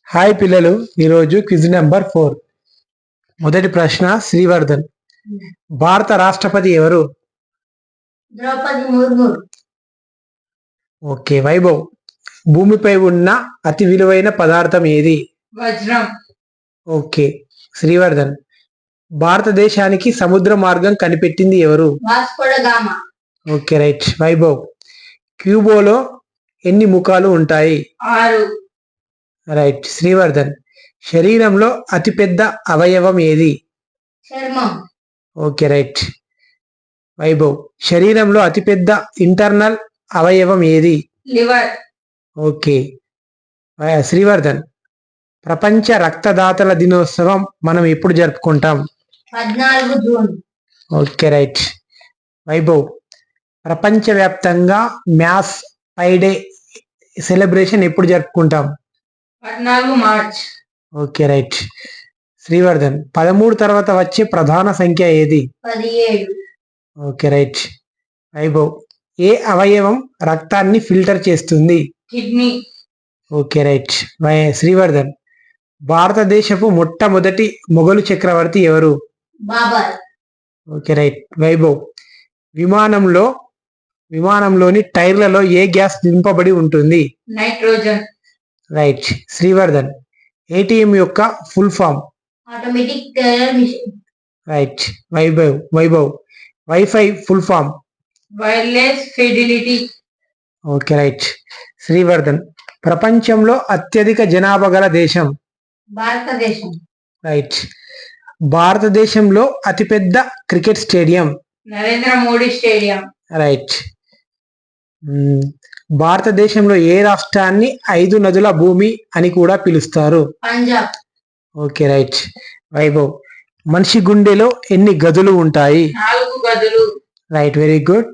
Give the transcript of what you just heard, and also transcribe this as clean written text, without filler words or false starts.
Hi పిల్లలు, ఈరోజు quiz number 4. మొదటి ప్రశ్న శ్రీవర్ధన్. భారత రాష్ట్రపతి ఎవరు? ద్రౌపది ముర్ము. ఓకే. వైభవ్. భూమిపై ఉన్న అతి విలువైన పదార్థం ఏది? వజ్రం. ఓకే. శ్రీవర్ధన్. భారతదేశానికి సముద్ర మార్గం కనిపెట్టింది ఎవరు? Vasco da Gama. Okay, right. Vaibhav. క్యూబోలో ఎన్ని ముఖాలు ఉంటాయి? 6. రైట్. శ్రీవర్ధన్. శరీరంలో అతిపెద్ద అవయవం ఏది? చర్మం. Okay, right. వైభవ్. శరీరంలో అతిపెద్ద ఇంటర్నల్ అవయవం ఏది? లివర్. ఓకే. శ్రీవర్ధన్. ప్రపంచ రక్తదాతల దినోత్సవం మనం ఎప్పుడు జరుపుకుంటాం? 14 జూన్. Okay, right. వైభవ్. ప్రపంచవ్యాప్తంగా మ్యాథ్స్ పై డే సెలబ్రేషన్ ఎప్పుడు జరుపుకుంటాం? 14 మార్చ్. Okay, right. శ్రీవర్ధన్. 13 తర్వాత వచ్చే ప్రధాన సంఖ్య ఏది? 17. Okay, right. వైభవ్. ఏ అవయవం రక్తాన్ని ఫిల్టర్ చేస్తుంది? కిడ్నీ. Okay, right. శ్రీవర్ధన్. భారతదేశపు మొట్టమొదటి మొఘలు చక్రవర్తి ఎవరు? బాబర్. Okay, right. వైభవ్. విమానంలోని టైర్లలో ఏ గ్యాస్ నింపబడి ఉంటుంది? నైట్రోజన్. రైట్. శ్రీవర్ధన్. ఏటీఎం యొక్క full form? Automatic teller machine. Right. Vaibhav. WiFi full form? Wireless fidelity. Okay, right. Srivardhan. ప్రపంచంలో అత్యధిక జనాభా గల దేశం? భారతదేశం. రైట్. భారతదేశంలో అతిపెద్ద cricket stadium? Narendra Modi stadium. Right. భారతదేశంలో ఏ రాష్ట్రాన్ని 5 నదుల భూమి అని కూడా పిలుస్తారు? పంజాబ్. Okay, right. వైభవ్. మనిషి గుండెలో ఎన్ని గదులు ఉంటాయి? 4 గదులు. Right, very good.